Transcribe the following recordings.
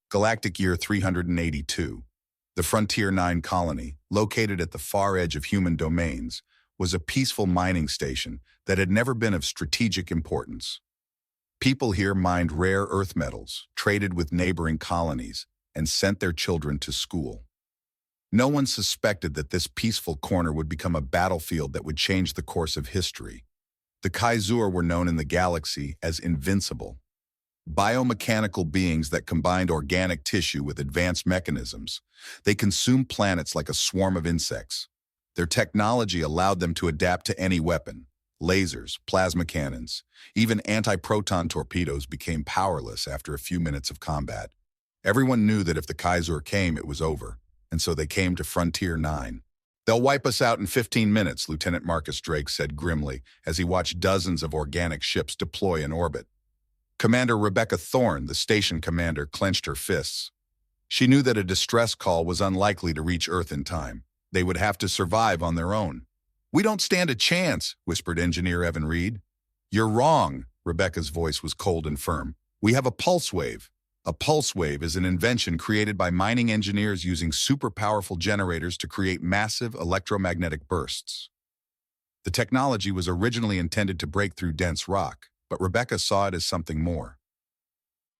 Galactic Year 382. The Frontier 9 colony, located at the far edge of human domains, was a peaceful mining station that had never been of strategic importance. People here mined rare earth metals, traded with neighboring colonies, and sent their children to school. No one suspected that this peaceful corner would become a battlefield that would change the course of history. The Kaizur were known in the galaxy as invincible. Biomechanical beings that combined organic tissue with advanced mechanisms. They consumed planets like a swarm of insects. Their technology allowed them to adapt to any weapon. Lasers, plasma cannons, even anti-proton torpedoes became powerless after a few minutes of combat. Everyone knew that if the Kaizur came, it was over, and so they came to Frontier 9. "They'll wipe us out in 15 minutes, Lieutenant Marcus Drake said grimly as he watched dozens of organic ships deploy in orbit. Commander Rebecca Thorne, the station commander, clenched her fists. She knew that a distress call was unlikely to reach Earth in time. They would have to survive on their own. "We don't stand a chance," whispered Engineer Evan Reed. "You're wrong," Rebecca's voice was cold and firm. "We have a pulse wave. A pulse wave is an invention created by mining engineers using super-powerful generators to create massive electromagnetic bursts. The technology was originally intended to break through dense rock, but Rebecca saw it as something more.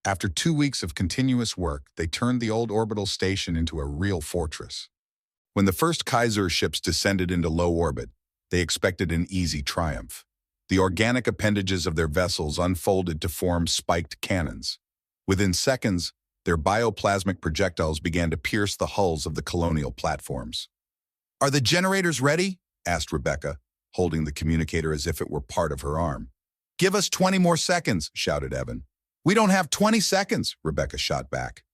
After 2 weeks of continuous work, they turned the old orbital station into a real fortress. When the first Kaizur ships descended into low orbit, they expected an easy triumph. The organic appendages of their vessels unfolded to form spiked cannons. Within seconds, their bioplasmic projectiles began to pierce the hulls of the colonial platforms. "Are the generators ready?" asked Rebecca, holding the communicator as if it were part of her arm. "Give us 20 more seconds," shouted Evan. "We don't have 20 seconds," Rebecca shot back.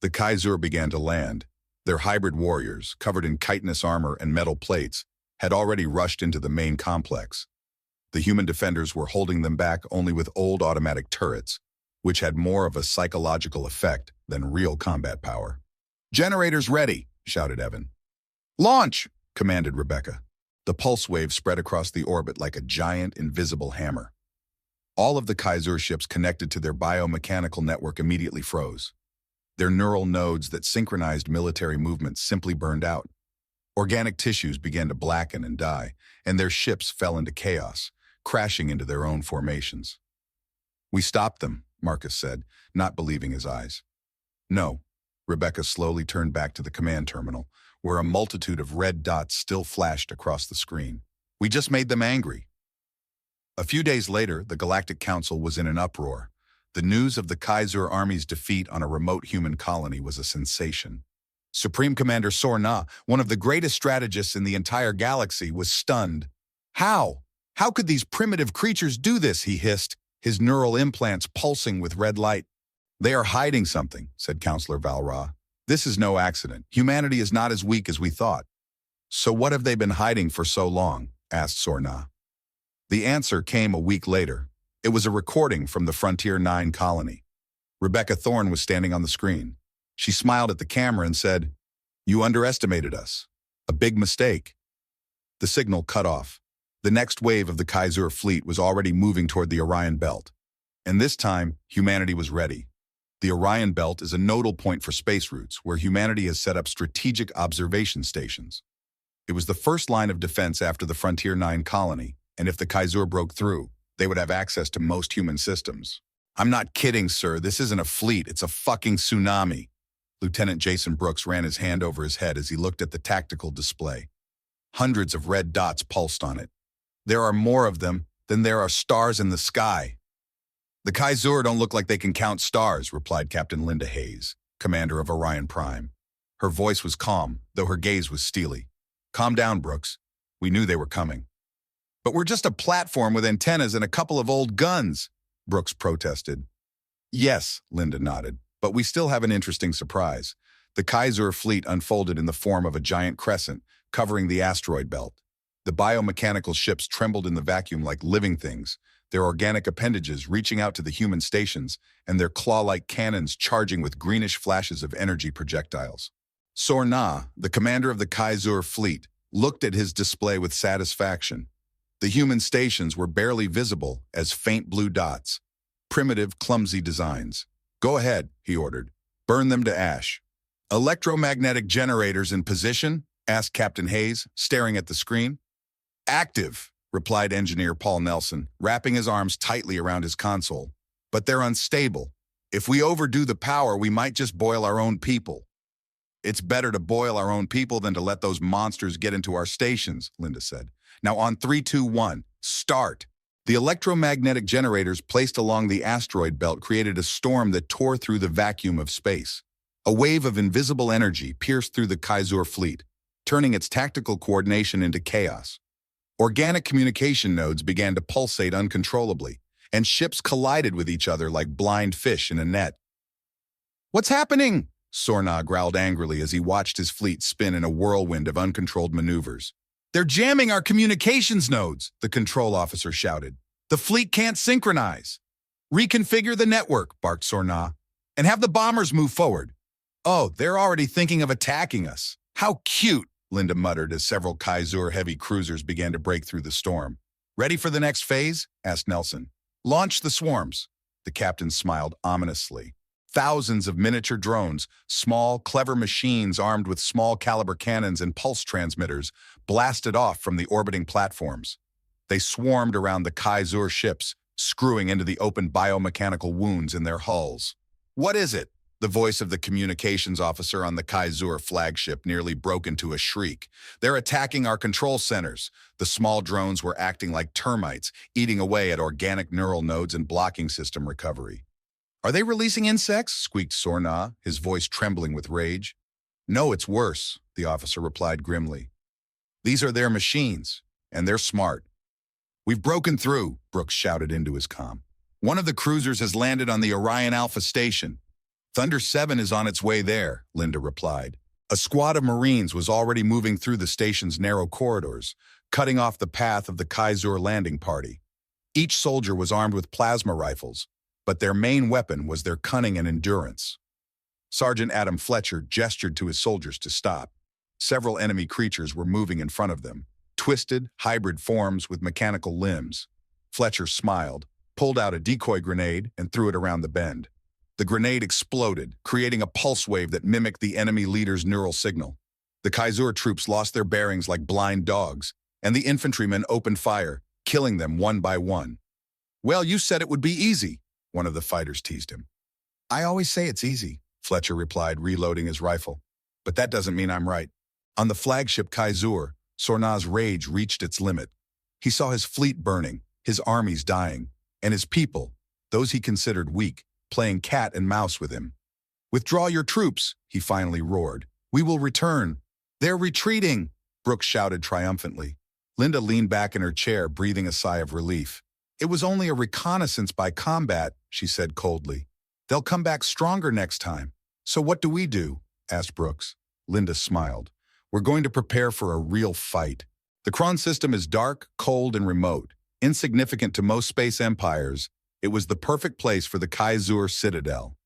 The Kaizur began to land. Their hybrid warriors, covered in chitinous armor and metal plates, had already rushed into the main complex. The human defenders were holding them back only with old automatic turrets, which had more of a psychological effect than real combat power. "Generators ready," shouted Evan. "Launch," commanded Rebecca. The pulse wave spread across the orbit like a giant, invisible hammer. All of the Kaizur ships connected to their biomechanical network immediately froze. Their neural nodes that synchronized military movements simply burned out. Organic tissues began to blacken and die, and their ships fell into chaos, crashing into their own formations. "We stopped them," Marcus said, not believing his eyes. "No." Rebecca slowly turned back to the command terminal, where a multitude of red dots still flashed across the screen. "We just made them angry." A few days later, the Galactic Council was in an uproar. The news of the Kaizur army's defeat on a remote human colony was a sensation. Supreme Commander Sorna, one of the greatest strategists in the entire galaxy, was stunned. "How? How could these primitive creatures do this?" he hissed, his neural implants pulsing with red light. "They are hiding something," said Counselor Valra. "This is no accident. Humanity is not as weak as we thought." "So what have they been hiding for so long?" asked Sorna. The answer came a week later. It was a recording from the Frontier 9 colony. Rebecca Thorne was standing on the screen. She smiled at the camera and said, "You underestimated us. A big mistake." The signal cut off. The next wave of the Kaizur fleet was already moving toward the Orion Belt. And this time, humanity was ready. The Orion Belt is a nodal point for space routes where humanity has set up strategic observation stations. It was the first line of defense after the Frontier 9 colony, and if the Kaizur broke through, they would have access to most human systems. "I'm not kidding, sir. This isn't a fleet. It's a fucking tsunami." Lieutenant Jason Brooks ran his hand over his head as he looked at the tactical display. Hundreds of red dots pulsed on it. "There are more of them than there are stars in the sky." "The Kaizur don't look like they can count stars," replied Captain Linda Hayes, commander of Orion Prime. Her voice was calm, though her gaze was steely. "Calm down, Brooks. We knew they were coming." "But we're just a platform with antennas and a couple of old guns," Brooks protested. "Yes," Linda nodded, "but we still have an interesting surprise." The Kaizur fleet unfolded in the form of a giant crescent, covering the asteroid belt. The biomechanical ships trembled in the vacuum like living things, their organic appendages reaching out to the human stations, and their claw-like cannons charging with greenish flashes of energy projectiles. Sorna, the commander of the Kaizur fleet, looked at his display with satisfaction. The human stations were barely visible as faint blue dots, primitive, clumsy designs. "Go ahead," he ordered. Burn them to ash. Electromagnetic generators in position? Asked Captain Hayes, staring at the screen. Active, replied Engineer Paul Nelson, wrapping his arms tightly around his console. But they're unstable. If we overdo the power, we might just boil our own people. It's better to boil our own people than to let those monsters get into our stations, Linda said. Now on 3, 2, 1, start. The electromagnetic generators placed along the asteroid belt created a storm that tore through the vacuum of space. A wave of invisible energy pierced through the Kaizur fleet, turning its tactical coordination into chaos. Organic communication nodes began to pulsate uncontrollably, and ships collided with each other like blind fish in a net. "What's happening?" Sorna growled angrily as he watched his fleet spin in a whirlwind of uncontrolled maneuvers. "They're jamming our communications nodes," the control officer shouted. "The fleet can't synchronize." "Reconfigure the network," barked Sorna, "and have the bombers move forward." "Oh, they're already thinking of attacking us. How cute," Linda muttered as several Kaizur heavy cruisers began to break through the storm. "Ready for the next phase?" asked Nelson. "Launch the swarms." The captain smiled ominously. Thousands of miniature drones, small, clever machines armed with small-caliber cannons and pulse transmitters, blasted off from the orbiting platforms. They swarmed around the Kaizur ships, screwing into the open biomechanical wounds in their hulls. "What is it?" The voice of the communications officer on the Kaizur flagship nearly broke into a shriek. "They're attacking our control centers." The small drones were acting like termites, eating away at organic neural nodes and blocking system recovery. "Are they releasing insects?" squeaked Sorna, his voice trembling with rage. "No, it's worse," the officer replied grimly. "These are their machines, and they're smart." "We've broken through," Brooks shouted into his comm. "One of the cruisers has landed on the Orion Alpha station." "Thunder 7 is on its way there," Linda replied. A squad of Marines was already moving through the station's narrow corridors, cutting off the path of the Kaizur landing party. Each soldier was armed with plasma rifles, but their main weapon was their cunning and endurance. Sergeant Adam Fletcher gestured to his soldiers to stop. Several enemy creatures were moving in front of them, twisted, hybrid forms with mechanical limbs. Fletcher smiled, pulled out a decoy grenade, and threw it around the bend. The grenade exploded, creating a pulse wave that mimicked the enemy leader's neural signal. The Kaizur troops lost their bearings like blind dogs, and the infantrymen opened fire, killing them one by one. "Well, you said it would be easy," one of the fighters teased him. "I always say it's easy," Fletcher replied, reloading his rifle. "But that doesn't mean I'm right." On the flagship Kaizur, Sorna's rage reached its limit. He saw his fleet burning, his armies dying, and his people, those he considered weak, playing cat and mouse with him. "Withdraw your troops," he finally roared. "We will return." "They're retreating," Brooks shouted triumphantly. Linda leaned back in her chair, breathing a sigh of relief. "It was only a reconnaissance by combat," she said coldly. "They'll come back stronger next time." "So what do we do?" asked Brooks. Linda smiled. "We're going to prepare for a real fight. The Kron system is dark, cold, and remote. Insignificant to most space empires, it was the perfect place for the Kaizur citadel.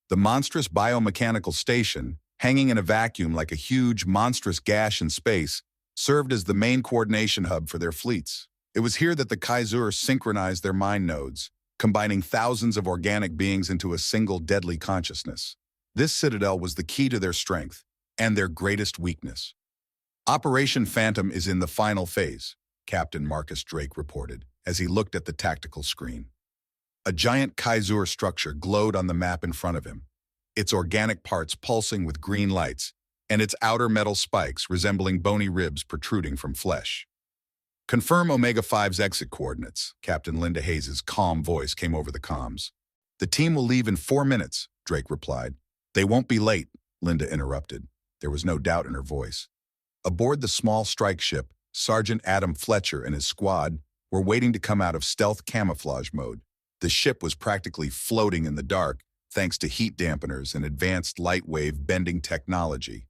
The monstrous biomechanical station, hanging in a vacuum like a huge, monstrous gash in space, served as the main coordination hub for their fleets. It was here that the Kaizur synchronized their mind nodes, combining thousands of organic beings into a single deadly consciousness. This citadel was the key to their strength and their greatest weakness. "Operation Phantom is in the final phase," Captain Marcus Drake reported as he looked at the tactical screen. A giant Kaizur structure glowed on the map in front of him, its organic parts pulsing with green lights, and its outer metal spikes resembling bony ribs protruding from flesh. "Confirm Omega-5's exit coordinates," Captain Linda Hayes' calm voice came over the comms. "The team will leave in 4 minutes," Drake replied. "They won't be late," Linda interrupted. There was no doubt in her voice. Aboard the small strike ship, Sergeant Adam Fletcher and his squad were waiting to come out of stealth camouflage mode. The ship was practically floating in the dark, thanks to heat dampeners and advanced light-wave bending technology.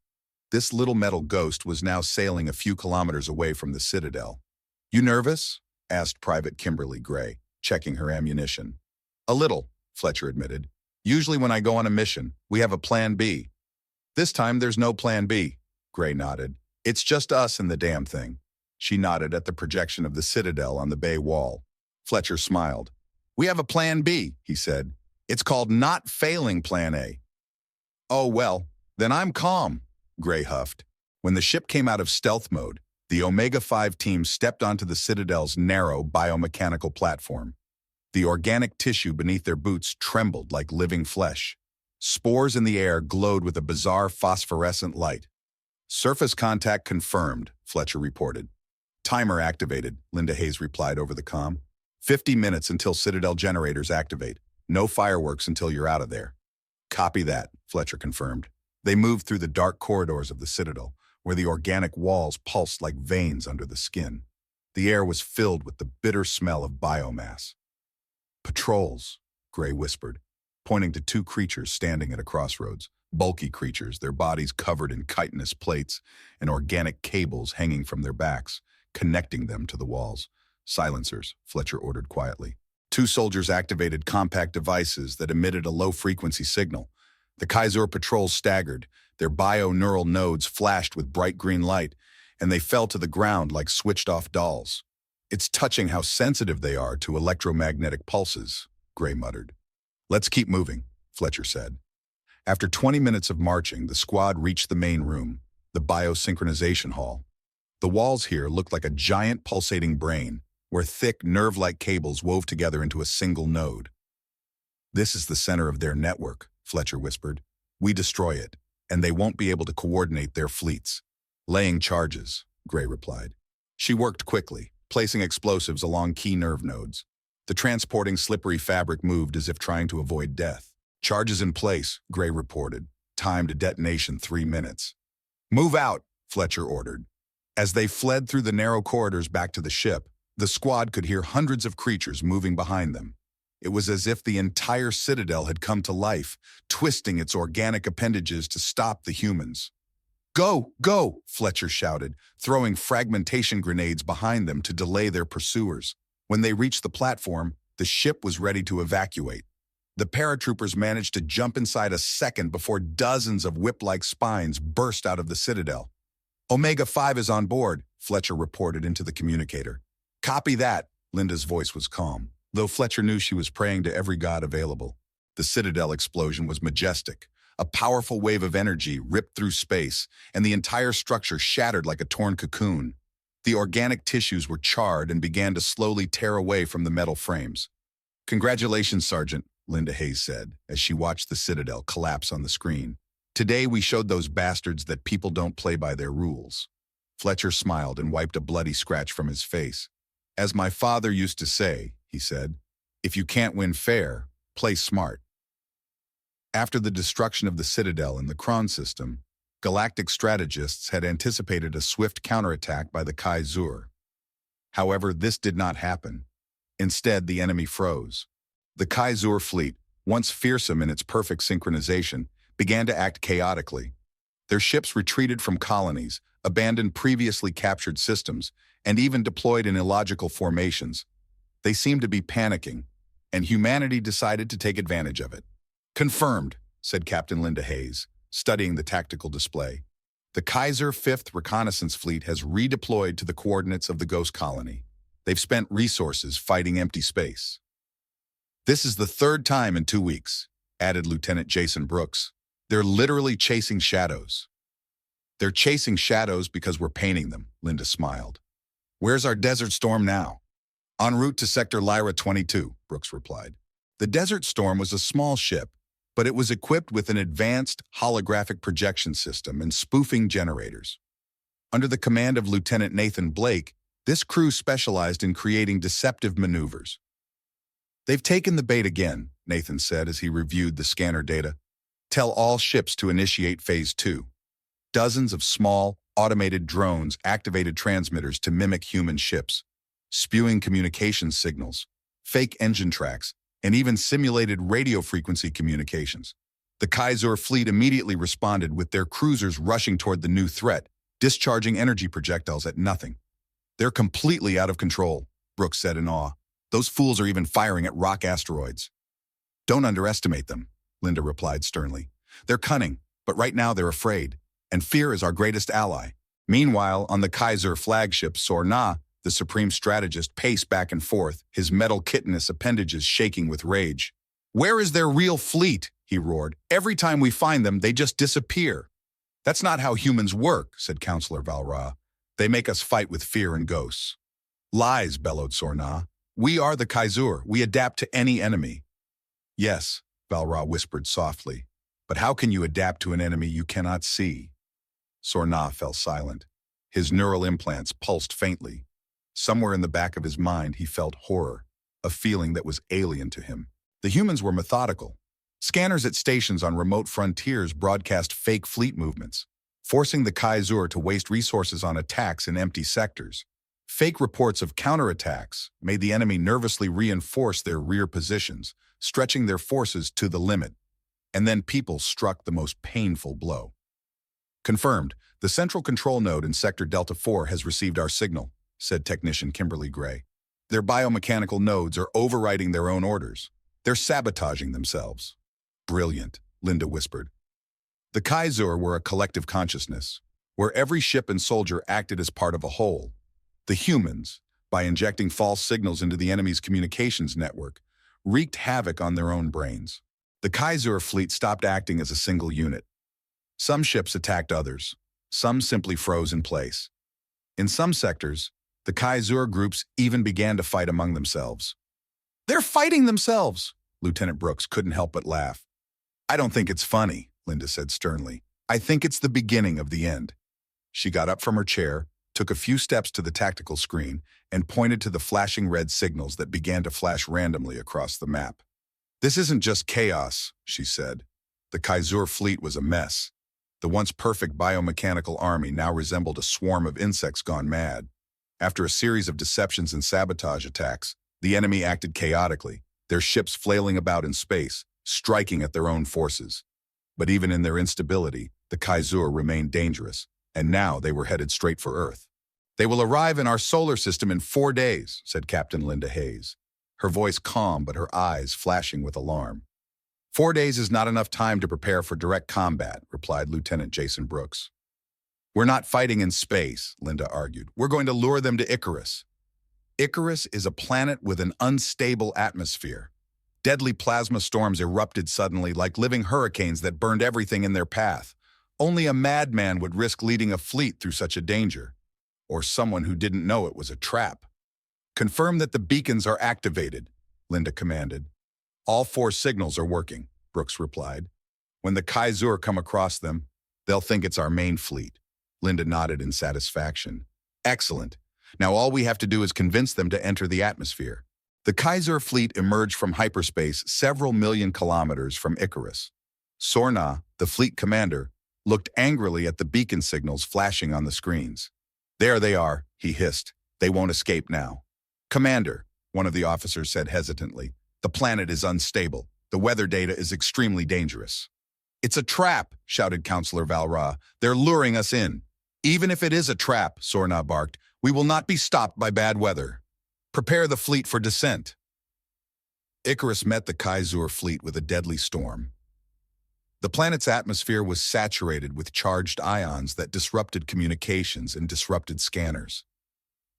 This little metal ghost was now sailing a few kilometers away from the citadel. "You nervous?" asked Private Kimberly Gray, checking her ammunition. "A little," Fletcher admitted. "Usually when I go on a mission, we have a plan B." "This time there's no plan B," Gray nodded. "It's just us and the damn thing." She nodded at the projection of the citadel on the bay wall. Fletcher smiled. "We have a plan B," he said. "It's called not failing plan A." Oh, well, then I'm calm, Gray huffed. When the ship came out of stealth mode, the Omega-5 team stepped onto the Citadel's narrow biomechanical platform. The organic tissue beneath their boots trembled like living flesh. Spores in the air glowed with a bizarre phosphorescent light. Surface contact confirmed, Fletcher reported. Timer activated, Linda Hayes replied over the comm. 50 minutes until Citadel generators activate. No fireworks until you're out of there. Copy that, Fletcher confirmed. They moved through the dark corridors of the Citadel, where the organic walls pulsed like veins under the skin. The air was filled with the bitter smell of biomass. Patrols, Gray whispered, pointing to two creatures standing at a crossroads. Bulky creatures, their bodies covered in chitinous plates and organic cables hanging from their backs, connecting them to the walls. Silencers, Fletcher ordered quietly. Two soldiers activated compact devices that emitted a low-frequency signal. The Kaiser patrols staggered, their bio-neural nodes flashed with bright green light, and they fell to the ground like switched-off dolls. It's touching how sensitive they are to electromagnetic pulses, Gray muttered. Let's keep moving, Fletcher said. After 20 minutes of marching, the squad reached the main room, the biosynchronization hall. The walls here looked like a giant pulsating brain, where thick, nerve-like cables wove together into a single node. This is the center of their network, Fletcher whispered. We destroy it, and they won't be able to coordinate their fleets. Laying charges, Gray replied. She worked quickly, placing explosives along key nerve nodes. The transporting slippery fabric moved as if trying to avoid death. Charges in place, Gray reported. Time to detonation 3 minutes. Move out, Fletcher ordered. As they fled through the narrow corridors back to the ship, the squad could hear hundreds of creatures moving behind them. It was as if the entire Citadel had come to life, twisting its organic appendages to stop the humans. Go, go, Fletcher shouted, throwing fragmentation grenades behind them to delay their pursuers. When they reached the platform, the ship was ready to evacuate. The paratroopers managed to jump inside a second before dozens of whip-like spines burst out of the Citadel. Omega-5 is on board, Fletcher reported into the communicator. Copy that, Linda's voice was calm, though Fletcher knew she was praying to every god available. The Citadel explosion was majestic. A powerful wave of energy ripped through space, and the entire structure shattered like a torn cocoon. The organic tissues were charred and began to slowly tear away from the metal frames. Congratulations, Sergeant, Linda Hayes said, as she watched the Citadel collapse on the screen. Today we showed those bastards that people don't play by their rules. Fletcher smiled and wiped a bloody scratch from his face. As my father used to say, he said, if you can't win fair, play smart. After the destruction of the Citadel and the Kron system, Galactic strategists had anticipated a swift counterattack by the Kaiser. However, this did not happen. Instead, the enemy froze. The Kaiser fleet, once fearsome in its perfect synchronization, began to act chaotically. Their ships retreated from colonies, abandoned previously captured systems, and even deployed in illogical formations. They seemed to be panicking, and humanity decided to take advantage of it. Confirmed, said Captain Linda Hayes, studying the tactical display. The Kaiser 5th Reconnaissance Fleet has redeployed to the coordinates of the Ghost Colony. They've spent resources fighting empty space. This is the third time in 2 weeks, added Lieutenant Jason Brooks. They're literally chasing shadows. They're chasing shadows because we're painting them, Linda smiled. Where's our Desert Storm now? En route to Sector Lyra 22, Brooks replied. The Desert Storm was a small ship, but it was equipped with an advanced holographic projection system and spoofing generators. Under the command of Lieutenant Nathan Blake, this crew specialized in creating deceptive maneuvers. They've taken the bait again, Nathan said as he reviewed the scanner data. Tell all ships to initiate Phase 2. Dozens of small, automated drones activated transmitters to mimic human ships, spewing communication signals, fake engine tracks, and even simulated radio frequency communications. The Kaiser fleet immediately responded with their cruisers rushing toward the new threat, discharging energy projectiles at nothing. They're completely out of control, Brooks said in awe. Those fools are even firing at rock asteroids. Don't underestimate them, Linda replied sternly. They're cunning, but right now they're afraid, and fear is our greatest ally. Meanwhile, on the Kaiser flagship Sorna, the supreme strategist paced back and forth, his metal chitinous appendages shaking with rage. Where is their real fleet? he roared. "Every time we find them, they just disappear." "That's not how humans work," said Counselor Valra. "They make us fight with fear and ghosts." "Lies," bellowed Sorna. "We are the Kaisur. We adapt to any enemy." "Yes," Valra whispered softly. "But how can you adapt to an enemy you cannot see?" Sorna fell silent. His neural implants pulsed faintly. Somewhere in the back of his mind he felt horror, a feeling that was alien to him. The humans were methodical. Scanners at stations on remote frontiers broadcast fake fleet movements, forcing the Kaisur to waste resources on attacks in empty sectors. Fake reports of counterattacks made the enemy nervously reinforce their rear positions, stretching their forces to the limit. And then people struck the most painful blow. "Confirmed. The central control node in Sector Delta 4 has received our signal," said Technician Kimberly Gray. "Their biomechanical nodes are overriding their own orders. They're sabotaging themselves." "Brilliant," Linda whispered. The Kaisur were a collective consciousness, where every ship and soldier acted as part of a whole. The humans, by injecting false signals into the enemy's communications network, wreaked havoc on their own brains. The Kaisur fleet stopped acting as a single unit. Some ships attacked others. Some simply froze in place. In some sectors, the Kaisur groups even began to fight among themselves. "They're fighting themselves!" Lieutenant Brooks couldn't help but laugh. "I don't think it's funny," Linda said sternly. "I think it's the beginning of the end." She got up from her chair, took a few steps to the tactical screen, and pointed to the flashing red signals that began to flash randomly across the map. "This isn't just chaos," she said. The Kaisur fleet was a mess. The once perfect biomechanical army now resembled a swarm of insects gone mad. After a series of deceptions and sabotage attacks, the enemy acted chaotically, their ships flailing about in space, striking at their own forces. But even in their instability, the Kaisur remained dangerous, and now they were headed straight for Earth. "They will arrive in our solar system in 4 days," said Captain Linda Hayes, her voice calm but her eyes flashing with alarm. "4 days is not enough time to prepare for direct combat," replied Lieutenant Jason Brooks. "We're not fighting in space," Linda argued. "We're going to lure them to Icarus." Icarus is a planet with an unstable atmosphere. Deadly plasma storms erupted suddenly like living hurricanes that burned everything in their path. Only a madman would risk leading a fleet through such a danger, or someone who didn't know it was a trap. "Confirm that the beacons are activated," Linda commanded. "All 4 signals are working," Brooks replied. "When the Kaisur come across them, they'll think it's our main fleet." Linda nodded in satisfaction. "Excellent. Now all we have to do is convince them to enter the atmosphere." The Kaisur fleet emerged from hyperspace several million kilometers from Icarus. Sorna, the fleet commander, looked angrily at the beacon signals flashing on the screens. "There they are," he hissed. "They won't escape now." "Commander," one of the officers said hesitantly, "the planet is unstable. The weather data is extremely dangerous." "It's a trap," shouted Counselor Valra. "They're luring us in." "Even if it is a trap," Sorna barked, "we will not be stopped by bad weather. Prepare the fleet for descent." Icarus met the Kaisur fleet with a deadly storm. The planet's atmosphere was saturated with charged ions that disrupted communications and disrupted scanners.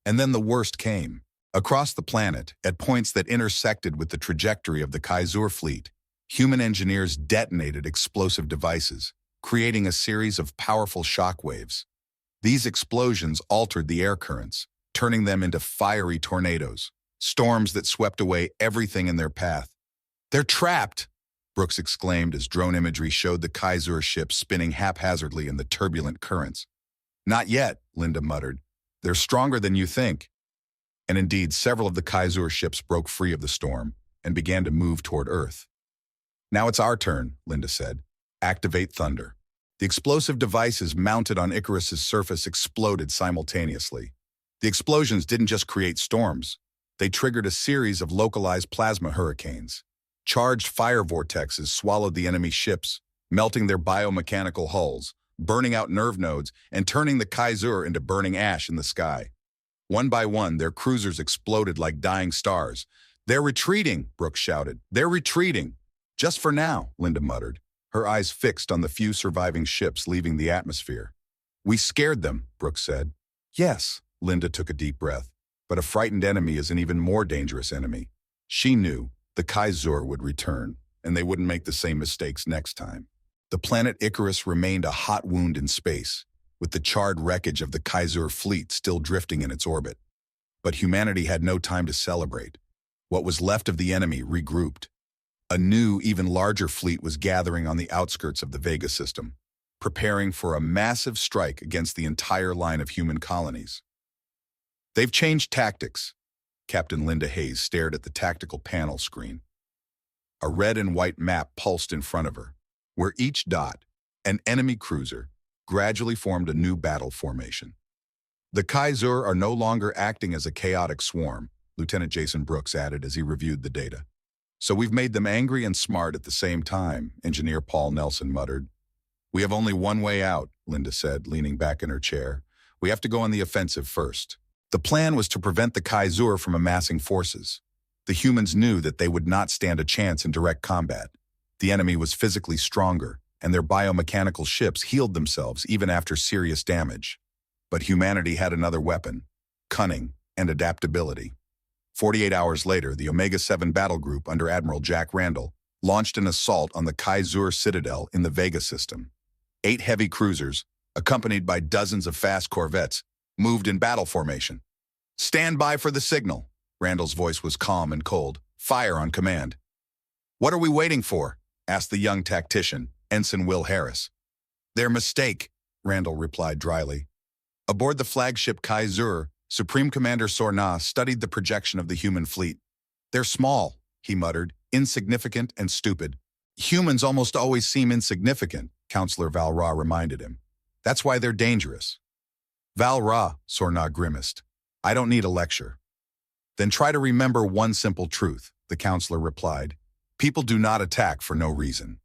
And then the worst came. Across the planet, at points that intersected with the trajectory of the Kaisur fleet, human engineers detonated explosive devices, creating a series of powerful shock waves. These explosions altered the air currents, turning them into fiery tornadoes, storms that swept away everything in their path. "They're trapped!" Brooks exclaimed as drone imagery showed the Kaisur ships spinning haphazardly in the turbulent currents. "Not yet," Linda muttered. "They're stronger than you think." And indeed, several of the Kaisur ships broke free of the storm and began to move toward Earth. "Now it's our turn," Linda said. "Activate Thunder." The explosive devices mounted on Icarus's surface exploded simultaneously. The explosions didn't just create storms. They triggered a series of localized plasma hurricanes. Charged fire vortexes swallowed the enemy ships, melting their biomechanical hulls, burning out nerve nodes, and turning the Kaisur into burning ash in the sky. One by one, their cruisers exploded like dying stars. "They're retreating," Brooks shouted. "They're retreating." "Just for now," Linda muttered, her eyes fixed on the few surviving ships leaving the atmosphere. "We scared them," Brooks said. "Yes," Linda took a deep breath. "But a frightened enemy is an even more dangerous enemy." She knew the Kaisur would return. and they wouldn't make the same mistakes next time. The planet Icarus remained a hot wound in space, with the charred wreckage of the Kaiser fleet still drifting in its orbit. But humanity had no time to celebrate. What was left of the enemy regrouped. A new, even larger fleet was gathering on the outskirts of the Vega system, preparing for a massive strike against the entire line of human colonies. They've changed tactics. Captain Linda Hayes stared at the tactical panel screen. A red and white map pulsed in front of her, where each dot, an enemy cruiser, gradually formed a new battle formation. The Kaiser are no longer acting as a chaotic swarm, Lieutenant Jason Brooks added as he reviewed the data. So we've made them angry and smart at the same time, Engineer Paul Nelson muttered. We have only one way out, Linda said, leaning back in her chair. We have to go on the offensive first. The plan was to prevent the Kaiser from amassing forces. The humans knew that they would not stand a chance in direct combat. The enemy was physically stronger, and their biomechanical ships healed themselves even after serious damage. But humanity had another weapon: cunning and adaptability. 48 hours later, the Omega-7 battle group under Admiral Jack Randall launched an assault on the Kaiser citadel in the Vega system. 8 heavy cruisers, accompanied by dozens of fast corvettes, moved in battle formation. Stand by for the signal. Randall's voice was calm and cold. Fire on command. What are we waiting for? Asked the young tactician, Ensign Will Harris. Their mistake, Randall replied dryly. Aboard the flagship Kaiser, Supreme Commander Sorna studied the projection of the human fleet. They're small, he muttered, insignificant and stupid. Humans almost always seem insignificant, Counselor Val Ra reminded him. That's why they're dangerous. Val Ra, Sorna grimaced. I don't need a lecture. Then try to remember one simple truth, the counselor replied. People do not attack for no reason.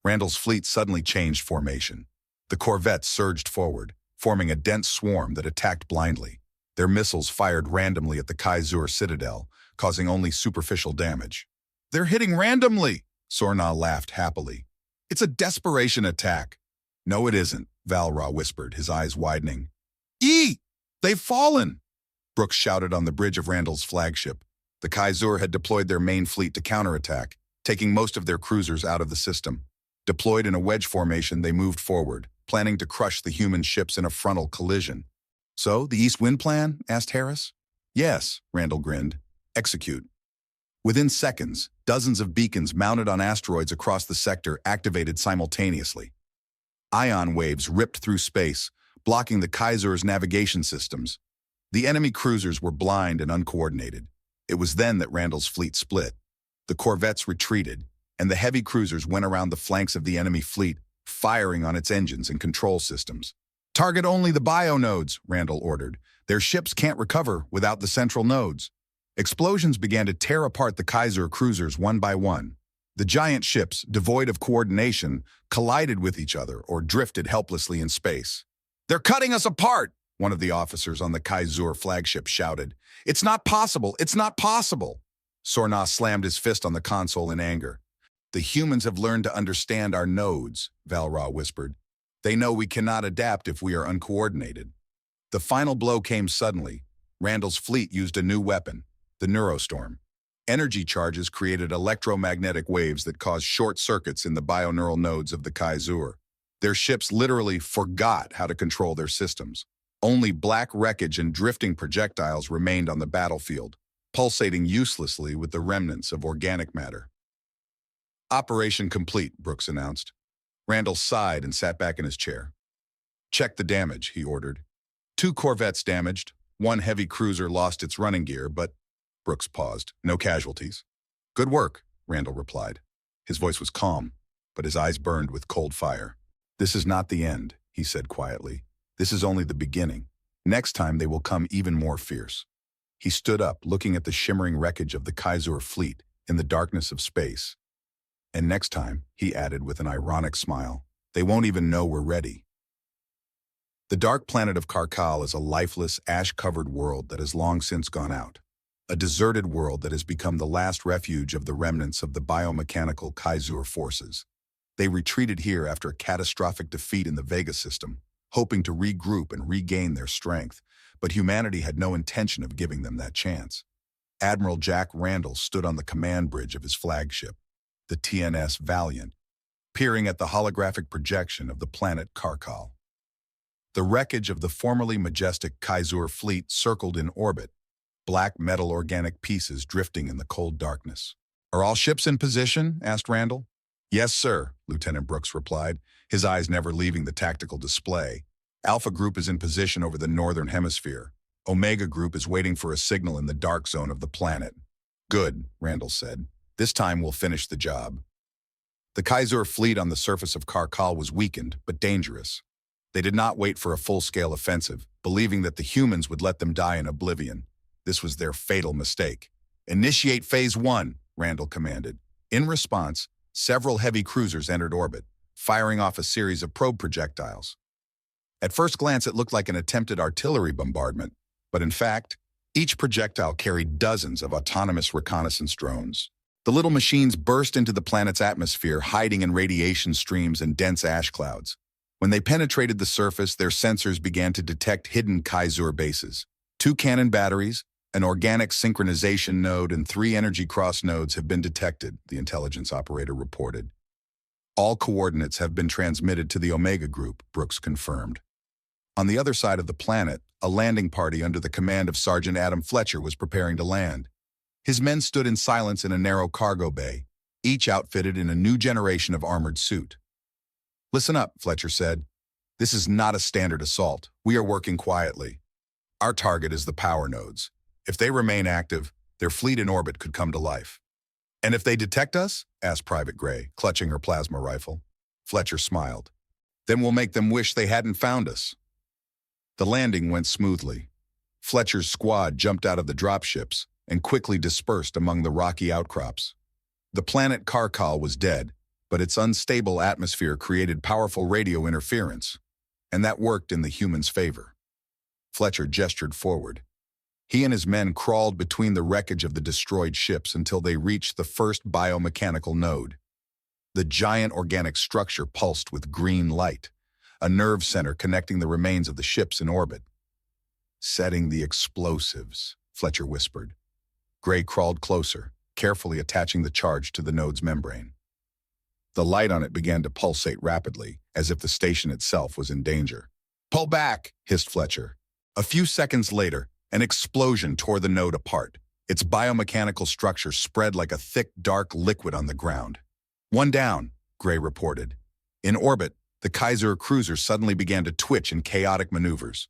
Randall's fleet suddenly changed formation. The corvettes surged forward, forming a dense swarm that attacked blindly. Their missiles fired randomly at the Kaiser citadel, causing only superficial damage. They're hitting randomly, Sorna laughed happily. It's a desperation attack. No, it isn't, Val Ra whispered, his eyes widening. They've fallen! Brooks shouted on the bridge of Randall's flagship. The Kaiser had deployed their main fleet to counterattack, taking most of their cruisers out of the system. Deployed in a wedge formation, they moved forward, planning to crush the human ships in a frontal collision. So, the East Wind Plan? Asked Harris. Yes, Randall grinned. Execute. Within seconds, dozens of beacons mounted on asteroids across the sector activated simultaneously. Ion waves ripped through space, blocking the Kaiser's navigation systems. The enemy cruisers were blind and uncoordinated. It was then that Randall's fleet split. The corvettes retreated, and the heavy cruisers went around the flanks of the enemy fleet, firing on its engines and control systems. Target only the bio nodes, Randall ordered. Their ships can't recover without the central nodes. Explosions began to tear apart the Kaiser cruisers one by one. The giant ships, devoid of coordination, collided with each other or drifted helplessly in space. They're cutting us apart, one of the officers on the Kaiser flagship shouted. It's not possible! It's not possible! Sorna slammed his fist on the console in anger. The humans have learned to understand our nodes, Val Ra whispered. They know we cannot adapt if we are uncoordinated. The final blow came suddenly. Randall's fleet used a new weapon, the Neurostorm. Energy charges created electromagnetic waves that caused short circuits in the bioneural nodes of the Kaiser. Their ships literally forgot how to control their systems. Only black wreckage and drifting projectiles remained on the battlefield, pulsating uselessly with the remnants of organic matter. Operation complete, Brooks announced. Randall sighed and sat back in his chair. Check the damage, he ordered. 2 corvettes damaged, 1 heavy cruiser lost its running gear, but... Brooks paused. No casualties. Good work, Randall replied. His voice was calm, but his eyes burned with cold fire. This is not the end, he said quietly. This is only the beginning. Next time they will come even more fierce. He stood up, looking at the shimmering wreckage of the Kaiser fleet in the darkness of space. And next time, he added with an ironic smile, they won't even know we're ready. The dark planet of Karkal is a lifeless, ash-covered world that has long since gone out. A deserted world that has become the last refuge of the remnants of the biomechanical Kaiser forces. They retreated here after a catastrophic defeat in the Vega system, hoping to regroup and regain their strength, but humanity had no intention of giving them that chance. Admiral Jack Randall stood on the command bridge of his flagship. the TNS Valiant, peering at the holographic projection of the planet Karkal. The wreckage of the formerly majestic Kaizur fleet circled in orbit, black metal organic pieces drifting in the cold darkness. "Are all ships in position?" asked Randall. "Yes, sir," Lieutenant Brooks replied, his eyes never leaving the tactical display. "Alpha Group is in position over the northern hemisphere. Omega Group is waiting for a signal in the dark zone of the planet." "Good," Randall said. "This time we'll finish the job." The Kaizur fleet on the surface of Karkal was weakened, but dangerous. They did not wait for a full-scale offensive, believing that the humans would let them die in oblivion. This was their fatal mistake. "Initiate Phase 1, Randall commanded. In response, several heavy cruisers entered orbit, firing off a series of probe projectiles. At first glance, it looked like an attempted artillery bombardment, but in fact, each projectile carried dozens of autonomous reconnaissance drones. The little machines burst into the planet's atmosphere, hiding in radiation streams and dense ash clouds. When they penetrated the surface, their sensors began to detect hidden Kaizur bases. 2 cannon batteries, an organic synchronization node, and 3 energy cross nodes have been detected, the intelligence operator reported. "All coordinates have been transmitted to the Omega Group," Brooks confirmed. On the other side of the planet, a landing party under the command of Sergeant Adam Fletcher was preparing to land. His men stood in silence in a narrow cargo bay, each outfitted in a new generation of armored suit. "Listen up," Fletcher said. "This is not a standard assault. We are working quietly. Our target is the power nodes. If they remain active, their fleet in orbit could come to life." "And if they detect us?" asked Private Gray, clutching her plasma rifle. Fletcher smiled. "Then we'll make them wish they hadn't found us." The landing went smoothly. Fletcher's squad jumped out of the dropships and quickly dispersed among the rocky outcrops. The planet Karkal was dead, but its unstable atmosphere created powerful radio interference, and that worked in the humans' favor. Fletcher gestured forward. He and his men crawled between the wreckage of the destroyed ships until they reached the first biomechanical node. The giant organic structure pulsed with green light, a nerve center connecting the remains of the ships in orbit. "Setting the explosives," Fletcher whispered. Gray crawled closer, carefully attaching the charge to the node's membrane. The light on it began to pulsate rapidly, as if the station itself was in danger. "Pull back," hissed Fletcher. A few seconds later, an explosion tore the node apart. Its biomechanical structure spread like a thick, dark liquid on the ground. "One down," Gray reported. In orbit, the Kaizur cruiser suddenly began to twitch in chaotic maneuvers.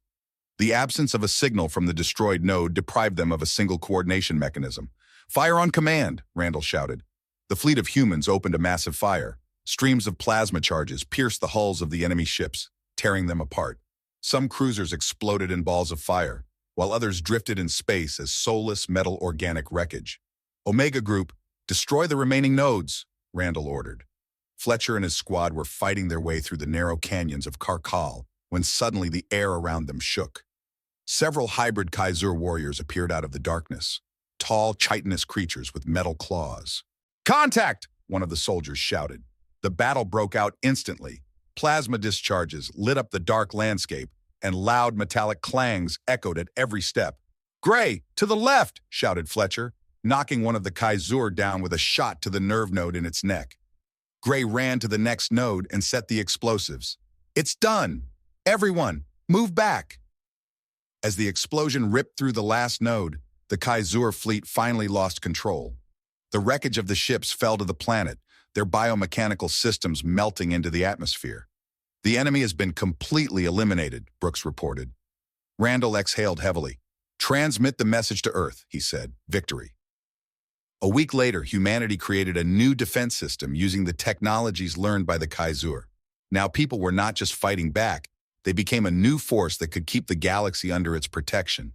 The absence of a signal from the destroyed node deprived them of a single coordination mechanism. "Fire on command," Randall shouted. The fleet of humans opened a massive fire. Streams of plasma charges pierced the hulls of the enemy ships, tearing them apart. Some cruisers exploded in balls of fire, while others drifted in space as soulless metal organic wreckage. "Omega Group, destroy the remaining nodes," Randall ordered. Fletcher and his squad were fighting their way through the narrow canyons of Karkal when suddenly the air around them shook. Several hybrid Kaizur warriors appeared out of the darkness, tall, chitinous creatures with metal claws. "Contact!" one of the soldiers shouted. The battle broke out instantly. Plasma discharges lit up the dark landscape, and loud metallic clangs echoed at every step. "Gray, to the left!" shouted Fletcher, knocking one of the Kaizur down with a shot to the nerve node in its neck. Gray ran to the next node and set the explosives. "It's done! Everyone, move back!" As the explosion ripped through the last node, the Kaizur fleet finally lost control. The wreckage of the ships fell to the planet, their biomechanical systems melting into the atmosphere. "The enemy has been completely eliminated," Brooks reported. Randall exhaled heavily. "Transmit the message to Earth," he said. "Victory." A week later, humanity created a new defense system using the technologies learned by the Kaizur. Now people were not just fighting back, they became a new force that could keep the galaxy under its protection.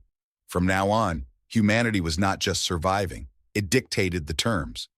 From now on, humanity was not just surviving, it dictated the terms.